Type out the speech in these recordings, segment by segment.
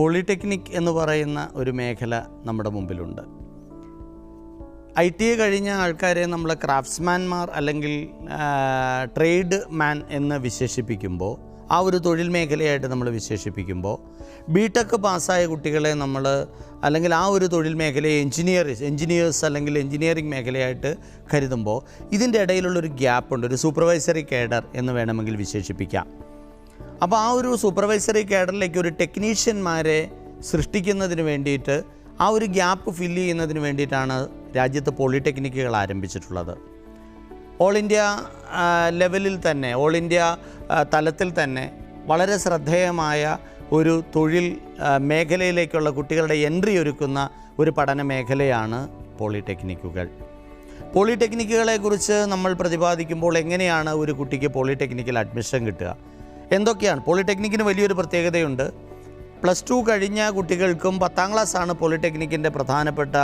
Polytechnic എന്ന് പറയുന്ന ഒരു മേഖല നമ്മുടെ മുമ്പിലുണ്ട്. ITA കഴിഞ്ഞ ആൾക്കാരെ നമ്മൾ ക്രാഫ്റ്റ്സ്മാൻമാർ അല്ലെങ്കിൽ ട്രേഡ് മാൻ എന്ന് വിശേഷിപ്പിക്കുമ്പോൾ, ആ ഒരു തൊഴിൽ മേഖലയായിട്ട് നമ്മൾ വിശേഷിപ്പിക്കുമ്പോൾ, BTech പാസ്സായ കുട്ടികളെ നമ്മൾ അല്ലെങ്കിൽ ആ ഒരു തൊഴിൽ മേഖലയെ എൻജിനീയേഴ്സ് അല്ലെങ്കിൽ എൻജിനീയറിംഗ് മേഖലയായിട്ട് കരുതുമ്പോൾ ഇതിൻ്റെ ഇടയിലുള്ളൊരു ഗ്യാപ്പുണ്ട്. ഒരു സൂപ്പർവൈസറി കേഡർ എന്ന് വേണമെങ്കിൽ വിശേഷിപ്പിക്കാം. അപ്പോൾ ആ ഒരു സൂപ്പർവൈസറി കേഡറിലേക്ക് ഒരു ടെക്നീഷ്യന്മാരെ സൃഷ്ടിക്കുന്നതിന് വേണ്ടിയിട്ട്, ആ ഒരു ഗ്യാപ്പ് ഫില്ല് ചെയ്യുന്നതിന് വേണ്ടിയിട്ടാണ് രാജ്യത്ത് പോളിടെക്നിക്കുകൾ ആരംഭിച്ചിട്ടുള്ളത്. ഓൾ ഇന്ത്യ ലെവലിൽ തന്നെ, ഓൾ ഇന്ത്യ തലത്തിൽ തന്നെ വളരെ ശ്രദ്ധേയമായ ഒരു തൊഴിൽ മേഖലയിലേക്കുള്ള കുട്ടികളുടെ എൻട്രി ഒരുക്കുന്ന ഒരു പഠന മേഖലയാണ് പോളിടെക്നിക്കുകൾ. പോളിടെക്നിക്കുകളെക്കുറിച്ച് നമ്മൾ പ്രതിപാദിക്കുമ്പോൾ എങ്ങനെയാണ് ഒരു കുട്ടിക്ക് പോളിടെക്നിക്കിൽ അഡ്മിഷൻ കിട്ടുക, എന്തൊക്കെയാണ്? പോളിടെക്നിക്കിന് വലിയൊരു പ്രത്യേകതയുണ്ട്. +2 കഴിഞ്ഞ കുട്ടികൾക്കും 10ാം ക്ലാസ്സാണ് പോളിടെക്നിക്കിൻ്റെ പ്രധാനപ്പെട്ട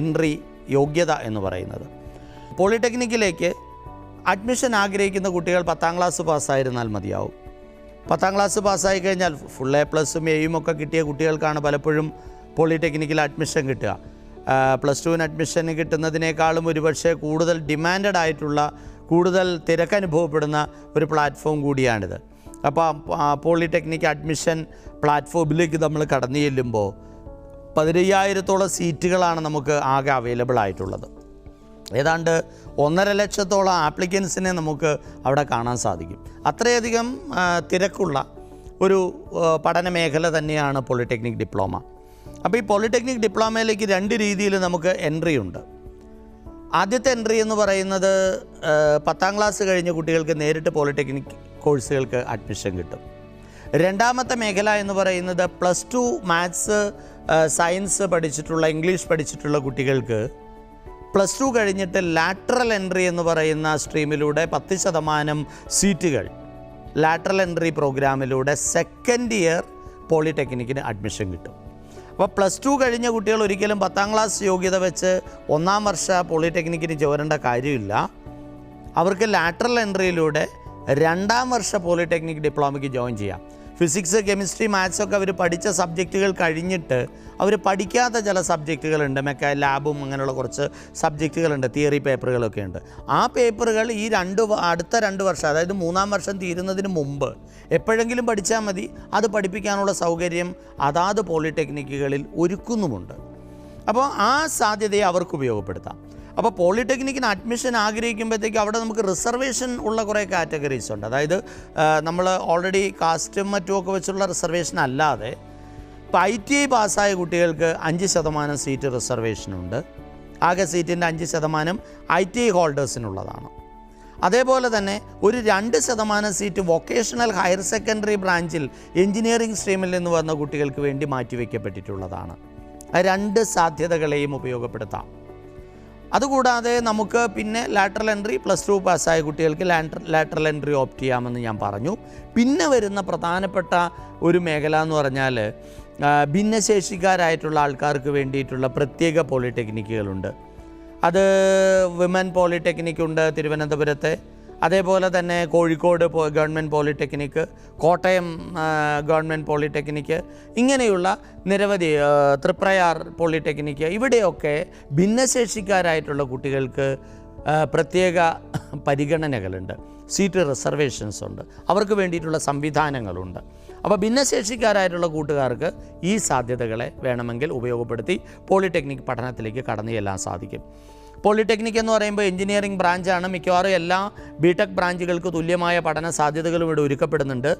എൻട്രി യോഗ്യത എന്ന് പറയുന്നത്. പോളിടെക്നിക്കിലേക്ക് അഡ്മിഷൻ ആഗ്രഹിക്കുന്ന കുട്ടികൾ 10ാം ക്ലാസ് പാസ്സായിരുന്നാൽ മതിയാവും. 10ാം ക്ലാസ് പാസ്സായി കഴിഞ്ഞാൽ ഫുൾ A+ഉം Aയും ഒക്കെ കിട്ടിയ കുട്ടികൾക്കാണ് പലപ്പോഴും പോളിടെക്നിക്കിൽ അഡ്മിഷൻ കിട്ടുക. +2 അഡ്മിഷൻ കിട്ടുന്നതിനേക്കാളും ഒരുപക്ഷെ കൂടുതൽ ഡിമാൻഡഡ് ആയിട്ടുള്ള, കൂടുതൽ തിരക്കനുഭവപ്പെടുന്ന ഒരു പ്ലാറ്റ്ഫോം കൂടിയാണിത്. അപ്പോൾ പോളിടെക്നിക് അഡ്മിഷൻ പ്ലാറ്റ്ഫോമിലേക്ക് നമ്മൾ കടന്നു ചെല്ലുമ്പോൾ 15,000-ഓളം സീറ്റുകളാണ് നമുക്ക് ആകെ അവൈലബിൾ ആയിട്ടുള്ളത്. ഏതാണ്ട് 1.5 ലക്ഷത്തോളം ആപ്ലിക്കൻസിനെ നമുക്ക് അവിടെ കാണാൻ സാധിക്കും. അത്രയധികം തിരക്കുള്ള ഒരു പഠന മേഖല തന്നെയാണ് പോളിടെക്നിക് ഡിപ്ലോമ. അപ്പോൾ ഈ പോളിടെക്നിക് ഡിപ്ലോമയിലേക്ക് 2 രീതിയിൽ നമുക്ക് എൻട്രി ഉണ്ട്. ആദ്യത്തെ എൻട്രി എന്ന് പറയുന്നത് 10ാം ക്ലാസ് കഴിഞ്ഞ കുട്ടികൾക്ക് നേരിട്ട് പോളിടെക്നിക് കോഴ്സുകൾക്ക് അഡ്മിഷൻ കിട്ടും. രണ്ടാമത്തെ മേഖല എന്ന് പറയുന്നത് +2 മാത്സ്, സയൻസ് പഠിച്ചിട്ടുള്ള, ഇംഗ്ലീഷ് പഠിച്ചിട്ടുള്ള കുട്ടികൾക്ക് +2 കഴിഞ്ഞിട്ട് ലാറ്ററൽ എൻട്രി എന്ന് പറയുന്ന സ്ട്രീമിലൂടെ 10% സീറ്റുകൾ ലാറ്ററൽ എൻട്രി പ്രോഗ്രാമിലൂടെ സെക്കൻഡ് ഇയർ പോളിടെക്നിക്കിന് അഡ്മിഷൻ കിട്ടും. അപ്പോൾ +2 കഴിഞ്ഞ കുട്ടികൾ ഒരിക്കലും 10ാം ക്ലാസ് യോഗ്യത വെച്ച് 1ാം വർഷ പോളിടെക്നിക്കിന് ചേരേണ്ട കാര്യമില്ല. അവർക്ക് ലാറ്ററൽ എൻട്രിയിലൂടെ 2ാം വർഷ പോളിടെക്നിക് ഡിപ്ലോമയ്ക്ക് ജോയിൻ ചെയ്യാം. ഫിസിക്സ്, കെമിസ്ട്രി, മാത്സ് ഒക്കെ അവർ പഠിച്ച സബ്ജക്റ്റുകൾ കഴിഞ്ഞിട്ട് അവർ പഠിക്കാത്ത ചില സബ്ജക്റ്റുകളുണ്ട്. ലാബും അങ്ങനെയുള്ള കുറച്ച് സബ്ജക്റ്റുകളുണ്ട്, തിയറി പേപ്പറുകളൊക്കെ ഉണ്ട്. ആ പേപ്പറുകൾ ഈ അടുത്ത 2 വർഷം, അതായത് 3ാം വർഷം തീരുന്നതിന് മുമ്പ് എപ്പോഴെങ്കിലും പഠിച്ചാൽ മതി. അത് പഠിപ്പിക്കാനുള്ള സൗകര്യം അതാത് പോളിടെക്നിക്കുകളിൽ ഒരുക്കുന്നുമുണ്ട്. അപ്പോൾ ആ സാധ്യതയെ അവർക്ക് ഉപയോഗപ്പെടുത്താം. അപ്പോൾ പോളിടെക്നിക്കിന് അഡ്മിഷൻ ആഗ്രഹിക്കുമ്പോഴത്തേക്ക് അവിടെ നമുക്ക് റിസർവേഷൻ ഉള്ള കുറേ കാറ്റഗറീസ് ഉണ്ട്. അതായത് നമ്മൾ ഓൾറെഡി കാസ്റ്റും മറ്റുമൊക്കെ വെച്ചുള്ള റിസർവേഷൻ അല്ലാതെ ഇപ്പോൾ ITA പാസ്സായ കുട്ടികൾക്ക് 5% സീറ്റ് റിസർവേഷനുണ്ട്. ആകെ സീറ്റിൻ്റെ 5% ITA ഹോൾഡേഴ്സിനുള്ളതാണ്. അതേപോലെ തന്നെ ഒരു 2% സീറ്റ് വൊക്കേഷണൽ ഹയർ സെക്കൻഡറി ബ്രാഞ്ചിൽ എൻജിനീയറിംഗ് സ്ട്രീമിൽ നിന്ന് വന്ന കുട്ടികൾക്ക് വേണ്ടി മാറ്റിവെക്കപ്പെട്ടിട്ടുള്ളതാണ്. 2 സാധ്യതകളെയും ഉപയോഗപ്പെടുത്താം. അതുകൂടാതെ നമുക്ക് പിന്നെ ലാറ്ററൽ എൻട്രി +2 പാസ്സായ കുട്ടികൾക്ക് ലാറ്ററൽ എൻട്രി ഓപ്റ്റ് ചെയ്യാമെന്ന് ഞാൻ പറഞ്ഞു. പിന്നെ വരുന്ന പ്രധാനപ്പെട്ട ഒരു മേഖല എന്ന് പറഞ്ഞാൽ ഭിന്നശേഷിക്കാരായിട്ടുള്ള ആൾക്കാർക്ക് വേണ്ടിയിട്ടുള്ള പ്രത്യേക പോളിടെക്നിക്കുകളുണ്ട്. അത് വിമൻ പോളിടെക്നിക് ഉണ്ട് തിരുവനന്തപുരത്തെ, അതേപോലെ തന്നെ Kozhikode government polytechnic, Kottayam government polytechnic, ഇങ്ങനെയുള്ള നിരവധി, തൃപ്രയാർ പോളിടെക്നിക്ക്, ഇവിടെയൊക്കെ ഭിന്നശേഷിക്കാരായിട്ടുള്ള കുട്ടികൾക്ക് പ്രത്യേക പരിഗണനകളുണ്ട്. സീറ്റ് റിസർവേഷൻസ് ഉണ്ട്, അവർക്ക് വേണ്ടിയിട്ടുള്ള സംവിധാനങ്ങളുണ്ട്. അപ്പോൾ ഭിന്നശേഷിക്കാരായിട്ടുള്ള കൂട്ടുകാർക്ക് ഈ സാധ്യതകളെ വേണമെങ്കിൽ ഉപയോഗപ്പെടുത്തി പോളിടെക്നിക് പഠനത്തിലേക്ക് കടന്നു ചെല്ലാൻ സാധിക്കും. പോളിടെക്നിക് എന്ന് പറയുമ്പോൾ എഞ്ചിനീയറിംഗ് ബ്രാഞ്ചാണ്. മിക്കവാറും എല്ലാ BTech ബ്രാഞ്ചുകൾക്ക് തുല്യമായ പഠന സാധ്യതകളും ഇവിടെ ഒരുക്കപ്പെടുന്നുണ്ട്.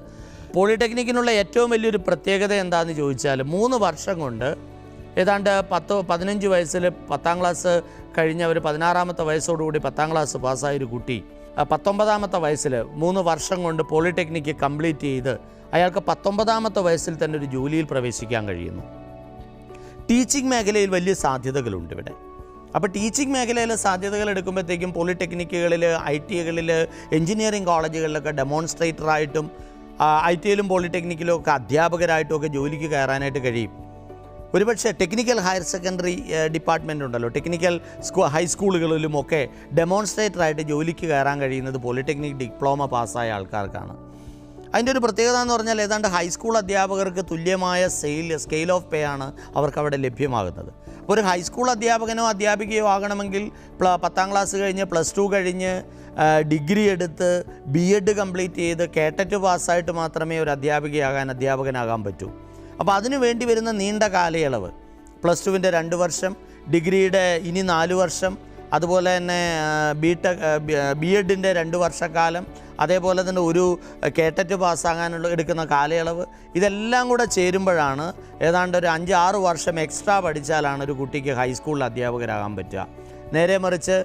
പോളിടെക്നിക്കിനുള്ള ഏറ്റവും വലിയൊരു പ്രത്യേകത എന്താണെന്ന് ചോദിച്ചാൽ 3 വർഷം കൊണ്ട് ഏതാണ്ട് 15 വയസ്സിൽ 10ാം ക്ലാസ് കഴിഞ്ഞ ഒരു 16ാമത്തെ വയസ്സോടുകൂടി 10ാം ക്ലാസ് പാസ്സായൊരു കുട്ടി 19ാമത്തെ വയസ്സിൽ 3 വർഷം കൊണ്ട് പോളിടെക്നിക്ക് കംപ്ലീറ്റ് ചെയ്ത് അയാൾക്ക് 19ാമത്തെ വയസ്സിൽ തന്നെ ഒരു ജോലിയിൽ പ്രവേശിക്കാൻ കഴിയുന്നു. ടീച്ചിങ് മേഖലയിൽ വലിയ സാധ്യതകളുണ്ട് ഇവിടെ. അപ്പോൾ ടീച്ചിങ് മേഖലയിലെ സാധ്യതകൾ എടുക്കുമ്പോഴത്തേക്കും പോളിടെക്നിക്കുകളിൽ, ITA-കളിൽ, എൻജിനീയറിംഗ് കോളേജുകളിലൊക്കെ ഡെമോൺസ്ട്രേറ്ററായിട്ടും ITA-യിലും പോളിടെക്നിക്കിലും ഒക്കെ അധ്യാപകരായിട്ടും ഒക്കെ ജോലിക്ക് കയറാനായിട്ട് കഴിയും. ഒരുപക്ഷെ ടെക്നിക്കൽ ഹയർ സെക്കൻഡറി ഡിപ്പാർട്ട്മെൻ്റ് ഉണ്ടല്ലോ, ടെക്നിക്കൽ ഹൈസ്കൂളുകളിലുമൊക്കെ ഡെമോൺസ്ട്രേറ്ററായിട്ട് ജോലിക്ക് കയറാൻ കഴിയുന്നത് പോളിടെക്നിക് ഡിപ്ലോമ പാസ്സായ ആൾക്കാർക്കാണ്. അതിൻ്റെ ഒരു പ്രത്യേകത എന്ന് പറഞ്ഞാൽ ഏതാണ്ട് ഹൈസ്കൂൾ അധ്യാപകർക്ക് തുല്യമായ സ്കെയിൽ ഓഫ് പേ ആണ് അവർക്ക് അവിടെ ലഭ്യമാകുന്നത്. അപ്പോൾ ഒരു ഹൈസ്കൂൾ അധ്യാപകനോ അധ്യാപികയോ ആകണമെങ്കിൽ 10ാം ക്ലാസ് കഴിഞ്ഞ് +2 കഴിഞ്ഞ് ഡിഗ്രി എടുത്ത് BEd കംപ്ലീറ്റ് ചെയ്ത് കേട്ടറ്റ് പാസ്സായിട്ട് മാത്രമേ ഒരു അധ്യാപകനാകാൻ പറ്റൂ. അപ്പോൾ അതിന് വേണ്ടി വരുന്ന നീണ്ട കാലയളവ്, +2വിൻ്റെ 2 വർഷം, ഡിഗ്രിയുടെ ഇനി 4 വർഷം, അതുപോലെ തന്നെ BEdൻ്റെ 2 വർഷക്കാലം, അതേപോലെ തന്നെ ഒരു കേട്ടറ്റ് പാസ്സാകാനുള്ള എടുക്കുന്ന കാലയളവ്, ഇതെല്ലാം കൂടെ ചേരുമ്പോഴാണ് ഏതാണ്ട് ഒരു 5-6 വർഷം എക്സ്ട്രാ പഠിച്ചാലാണ് ഒരു കുട്ടിക്ക് ഹൈസ്കൂളിൽ അധ്യാപകരാകാൻ പറ്റുക. നേരെ മറിച്ച്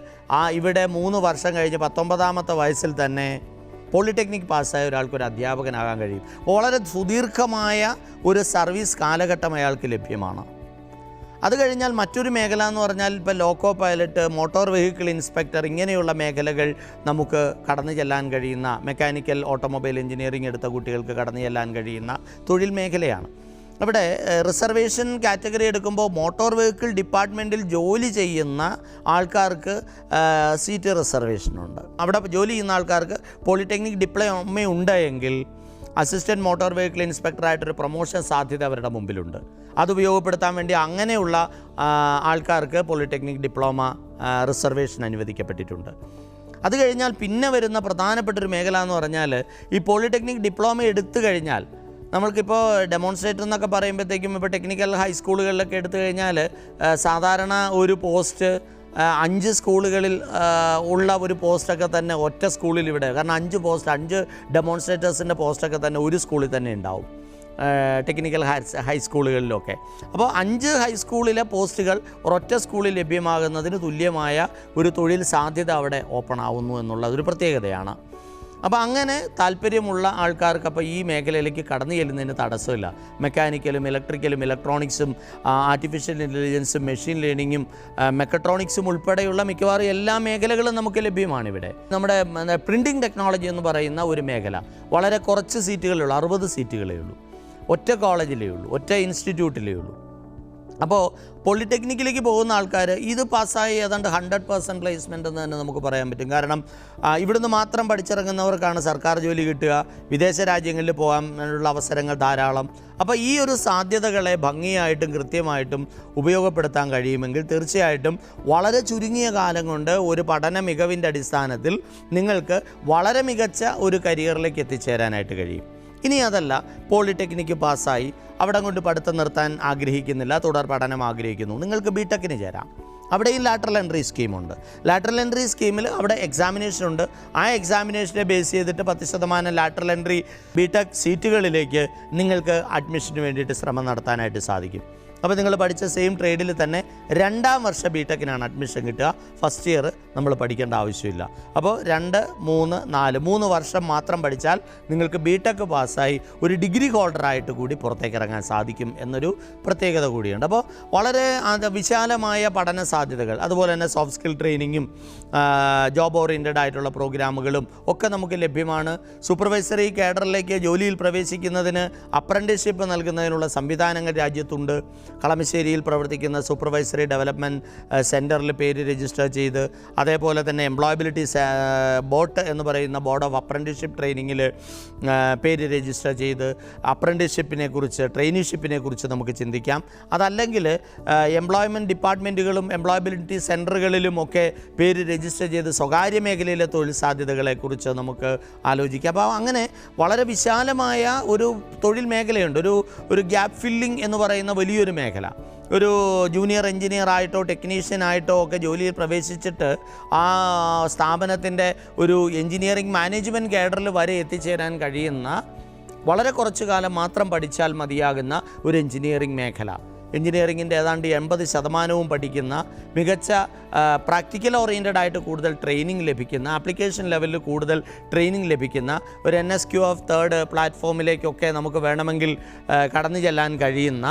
ഇവിടെ 3 വർഷം കഴിഞ്ഞ് 19ാമത്തെ വയസ്സിൽ തന്നെ പോളിടെക്നിക് പാസ്സായ ഒരാൾക്കൊരു അധ്യാപകനാകാൻ കഴിയും. വളരെ സുദീർഘമായ ഒരു സർവീസ് കാലഘട്ടം അയാൾക്ക് ലഭ്യമാണ്. അത് കഴിഞ്ഞാൽ മറ്റൊരു മേഖല എന്ന് പറഞ്ഞാൽ ഇപ്പോൾ loco pilot, motor vehicle inspector, ഇങ്ങനെയുള്ള മേഖലകൾ നമുക്ക് കടന്നു ചെല്ലാൻ കഴിയുന്ന, മെക്കാനിക്കൽ ഓട്ടോമൊബൈൽ എഞ്ചിനീയറിംഗ് എടുത്ത കുട്ടികൾക്ക് കടന്നു ചെല്ലാൻ കഴിയുന്ന തൊഴിൽ മേഖലയാണ്. അവിടെ റിസർവേഷൻ കാറ്റഗറി എടുക്കുമ്പോൾ മോട്ടോർ വെഹിക്കിൾ ഡിപ്പാർട്ട്മെൻറ്റിൽ ജോലി ചെയ്യുന്ന ആൾക്കാർക്ക് സീറ്റ് റിസർവേഷനുണ്ട്. അവിടെ ജോലി ചെയ്യുന്ന ആൾക്കാർക്ക് പോളിടെക്നിക് ഡിപ്ലോമ ഉണ്ടെങ്കിൽ അസിസ്റ്റൻറ്റ് മോട്ടോർ വെഹിക്കിൾ ഇൻസ്പെക്ടറായിട്ടൊരു പ്രൊമോഷൻ സാധ്യത അവരുടെ മുമ്പിലുണ്ട്. അത് ഉപയോഗപ്പെടുത്താൻ വേണ്ടി അങ്ങനെയുള്ള ആൾക്കാർക്ക് പോളിടെക്നിക് ഡിപ്ലോമ റിസർവേഷൻ അനുവദിക്കപ്പെട്ടിട്ടുണ്ട്. അത് കഴിഞ്ഞാൽ പിന്നെ വരുന്ന പ്രധാനപ്പെട്ടൊരു മേഖല എന്ന് പറഞ്ഞാൽ ഈ പോളിടെക്നിക് ഡിപ്ലോമ എടുത്തു കഴിഞ്ഞാൽ നമ്മൾക്കിപ്പോൾ ഡെമോൺസ്ട്രേറ്റർ എന്നൊക്കെ പറയുമ്പോഴത്തേക്കും ഇപ്പോൾ ടെക്നിക്കൽ ഹൈസ്കൂളുകളിലൊക്കെ എടുത്തു കഴിഞ്ഞാൽ സാധാരണ ഒരു പോസ്റ്റ് 5 സ്കൂളുകളിൽ ഉള്ള ഒരു പോസ്റ്റൊക്കെ തന്നെ ഒറ്റ സ്കൂളിൽ ഇവിടെ, കാരണം 5 ഡെമോൺസ്ട്രേറ്റേഴ്സിൻ്റെ പോസ്റ്റൊക്കെ തന്നെ ഒരു സ്കൂളിൽ തന്നെ ഉണ്ടാവും ടെക്നിക്കൽ ഹൈസ്കൂളുകളിലൊക്കെ. അപ്പോൾ 5 ഹൈസ്കൂളിലെ പോസ്റ്റുകൾ ഒരൊറ്റ സ്കൂളിൽ ലഭ്യമാകുന്നതിന് തുല്യമായ ഒരു തൊഴിൽ സാധ്യത അവിടെ ഓപ്പൺ ആവുന്നു എന്നുള്ളതൊരു പ്രത്യേകതയാണ്. അപ്പോൾ അങ്ങനെ താല്പര്യമുള്ള ആൾക്കാർക്ക് അപ്പോൾ ഈ മേഖലയിലേക്ക് കടന്നു ചെല്ലുന്നതിന് തടസ്സമില്ല. മെക്കാനിക്കലും ഇലക്ട്രിക്കലും ഇലക്ട്രോണിക്സും ആർട്ടിഫിഷ്യൽ ഇൻ്റലിജൻസും മെഷീൻ ലേണിങ്ങും മെക്കട്രോണിക്സും ഉൾപ്പെടെയുള്ള മിക്കവാറും എല്ലാ മേഖലകളും നമുക്ക് ലഭ്യമാണിവിടെ. നമ്മുടെ പ്രിൻറ്റിംഗ് ടെക്നോളജി എന്ന് പറയുന്ന ഒരു മേഖല വളരെ കുറച്ച് സീറ്റുകളേ ഉള്ളൂ, 60 സീറ്റുകളേ ഉള്ളൂ, ഒറ്റ കോളേജിലേ ഉള്ളൂ, ഒറ്റ ഇൻസ്റ്റിറ്റ്യൂട്ടിലേ ഉള്ളൂ. അപ്പോൾ പോളിടെക്നിക്കിലേക്ക് പോകുന്ന ആൾക്കാർ ഇത് പാസ്സായി ഏതാണ്ട് 100% പ്ലേസ്മെൻ്റ് എന്ന് തന്നെ നമുക്ക് പറയാൻ പറ്റും. കാരണം ഇവിടുന്ന് മാത്രം പഠിച്ചിറങ്ങുന്നവർക്കാണ് സർക്കാർ ജോലി കിട്ടുക, വിദേശ രാജ്യങ്ങളിൽ പോകാനുള്ള അവസരങ്ങൾ ധാരാളം. അപ്പോൾ ഈ ഒരു സാധ്യതകളെ ഭംഗിയായിട്ടും കൃത്യമായിട്ടും ഉപയോഗപ്പെടുത്താൻ കഴിയുമെങ്കിൽ തീർച്ചയായിട്ടും വളരെ ചുരുങ്ങിയ കാലം കൊണ്ട് ഒരു പഠന മികവിൻ്റെ അടിസ്ഥാനത്തിൽ നിങ്ങൾക്ക് വളരെ മികച്ച ഒരു കരിയറിലേക്ക് എത്തിച്ചേരാനായിട്ട് കഴിയും. ഇനി അതല്ല, പോളിടെക്നിക്ക് പാസ്സായി അവിടെ കൊണ്ട് പഠിത്തം നിർത്താൻ ആഗ്രഹിക്കുന്നില്ല, തുടർ പഠനം ആഗ്രഹിക്കുന്നു, നിങ്ങൾക്ക് ബിടെക്കിന് ചേരാം. അവിടെയും ലാറ്ററൽ എൻട്രി സ്കീമുണ്ട്. ലാറ്ററൽ എൻട്രി സ്കീമിൽ അവിടെ എക്സാമിനേഷൻ ഉണ്ട്. ആ എക്സാമിനേഷനെ ബേസ് ചെയ്തിട്ട് 10% ലാറ്ററൽ എൻട്രി ബിടെക് സീറ്റുകളിലേക്ക് നിങ്ങൾക്ക് അഡ്മിഷന് വേണ്ടിയിട്ട് ശ്രമം നടത്താനായിട്ട് സാധിക്കും. അപ്പോൾ നിങ്ങൾ പഠിച്ച സെയിം ട്രേഡിൽ തന്നെ 2ാം വർഷ ബിടെക്കിനാണ് അഡ്മിഷൻ കിട്ടുക. ഫസ്റ്റ് ഇയർ നമ്മൾ പഠിക്കേണ്ട ആവശ്യമില്ല. അപ്പോൾ 2, 3, 4 3 വർഷം മാത്രം പഠിച്ചാൽ നിങ്ങൾക്ക് ബിടെക് പാസ്സായി ഒരു ഡിഗ്രി ഹോൾഡറായിട്ട് കൂടി പുറത്തേക്ക് ഇറങ്ങാൻ സാധിക്കും എന്നൊരു പ്രത്യേകത കൂടിയുണ്ട്. അപ്പോൾ വളരെ വിശാലമായ പഠന സാധ്യതകൾ, അതുപോലെ തന്നെ സോഫ്റ്റ് സ്കിൽ ട്രെയിനിങ്ങും ജോബ് ഓറിയൻറ്റഡ് ആയിട്ടുള്ള പ്രോഗ്രാമുകളും ഒക്കെ നമുക്ക് ലഭ്യമാണ്. സൂപ്പർവൈസറി കേഡറിലേക്ക് ജോലിയിൽ പ്രവേശിക്കുന്നതിന് അപ്രന്റീസ്ഷിപ്പ് നൽകുന്നതിനുള്ള സംവിധാനങ്ങൾ രാജ്യത്തുണ്ട്. കളമശ്ശേരിയിൽ പ്രവർത്തിക്കുന്ന സൂപ്പർവൈസറി ഡെവലപ്മെൻറ്റ് സെൻറ്ററിൽ പേര് രജിസ്റ്റർ ചെയ്ത്, അതേപോലെ തന്നെ എംപ്ലോയബിലിറ്റി ബോട്ട് എന്ന് പറയുന്ന ബോർഡ് ഓഫ് അപ്രന്റീസ്ഷിപ്പ് ട്രെയിനിങ്ങിൽ പേര് രജിസ്റ്റർ ചെയ്ത് അപ്രന്റീസ്ഷിപ്പിനെ കുറിച്ച്, ട്രെയിനിഷിപ്പിനെ കുറിച്ച് നമുക്ക് ചിന്തിക്കാം. അതല്ലെങ്കിൽ എംപ്ലോയ്മെൻറ്റ് ഡിപ്പാർട്ട്മെൻറ്റുകളും എംപ്ലോയബിലിറ്റി സെൻറ്ററുകളിലും ഒക്കെ പേര് രജിസ്റ്റർ ചെയ്ത് സ്വകാര്യ മേഖലയിലെ തൊഴിൽ സാധ്യതകളെക്കുറിച്ച് നമുക്ക് ആലോചിക്കാം. അപ്പോൾ അങ്ങനെ വളരെ വിശാലമായ ഒരു തൊഴിൽ മേഖലയുണ്ട്. ഒരു ഗ്യാപ്പ് ഫില്ലിംഗ് എന്ന് പറയുന്ന വലിയൊരു മേഖല. ഒരു ജൂനിയർ എഞ്ചിനീയർ ആയിട്ടോ ടെക്നീഷ്യനായിട്ടോ ഒക്കെ ജോലിയിൽ പ്രവേശിച്ചിട്ട് ആ സ്ഥാപനത്തിൻ്റെ ഒരു എഞ്ചിനീയറിംഗ് മാനേജ്മെൻറ്റ് കേഡറിൽ വരെ എത്തിച്ചേരാൻ കഴിയുന്ന, വളരെ കുറച്ചു കാലം മാത്രം പഠിച്ചാൽ മതിയാകുന്ന ഒരു എഞ്ചിനീയറിംഗ് മേഖല. എഞ്ചിനീയറിങ്ങിൻ്റെ ഏതാണ്ട് 80% പഠിക്കുന്ന, മികച്ച പ്രാക്ടിക്കൽ ഓറിയൻറ്റഡ് ആയിട്ട് കൂടുതൽ ട്രെയിനിങ് ലഭിക്കുന്ന, ആപ്ലിക്കേഷൻ ലെവലിൽ കൂടുതൽ ട്രെയിനിങ് ലഭിക്കുന്ന ഒരു NSQ ഓഫ് 3rd പ്ലാറ്റ്ഫോമിലേക്കൊക്കെ നമുക്ക് വേണമെങ്കിൽ കടന്നു ചെല്ലാൻ കഴിയുന്ന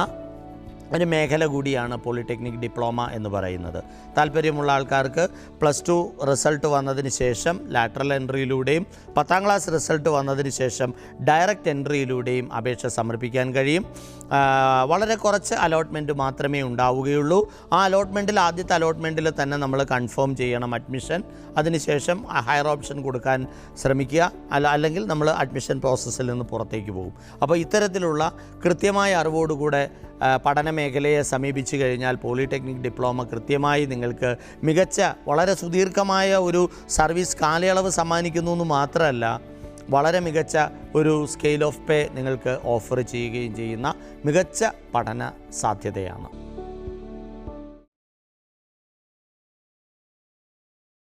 ഒരു മേഖല കൂടിയാണ് പോളിടെക്നിക് ഡിപ്ലോമ എന്ന് പറയുന്നത്. താല്പര്യമുള്ള ആൾക്കാർക്ക് +2 റിസൾട്ട് വന്നതിന് ശേഷം ലാറ്ററൽ എൻട്രിയിലൂടെയും 10ാം ക്ലാസ് റിസൾട്ട് വന്നതിന് ശേഷം ഡയറക്റ്റ് എൻട്രിയിലൂടെയും അപേക്ഷ സമർപ്പിക്കാൻ കഴിയും. വളരെ കുറച്ച് അലോട്ട്മെൻറ്റ് മാത്രമേ ഉണ്ടാവുകയുള്ളൂ. ആ അലോട്ട്മെൻറ്റിൽ ആദ്യത്തെ അലോട്ട്മെൻറ്റിൽ തന്നെ നമ്മൾ കൺഫേം ചെയ്യണം അഡ്മിഷൻ. അതിനുശേഷം ഹയർ ഓപ്ഷൻ കൊടുക്കാൻ ശ്രമിക്കുക. അല്ലെങ്കിൽ നമ്മൾ അഡ്മിഷൻ പ്രോസസ്സിൽ നിന്ന് പുറത്തേക്ക് പോകും. അപ്പോൾ ഇത്തരത്തിലുള്ള കൃത്യമായ അറിവോടുകൂടെ പഠന മേഖലയെ സമീപിച്ചു കഴിഞ്ഞാൽ പോളിടെക്നിക് ഡിപ്ലോമ കൃത്യമായി നിങ്ങൾക്ക് മികച്ച വളരെ സുദീർഘമായ ഒരു സർവീസ് കാലയളവ് സമ്മാനിക്കുന്നു എന്ന് മാത്രമല്ല, വളരെ മികച്ച ഒരു സ്കെയിൽ ഓഫ് പേ നിങ്ങൾക്ക് ഓഫർ ചെയ്യുകയും ചെയ്യുന്ന മികച്ച പഠന സാധ്യതയാണ്.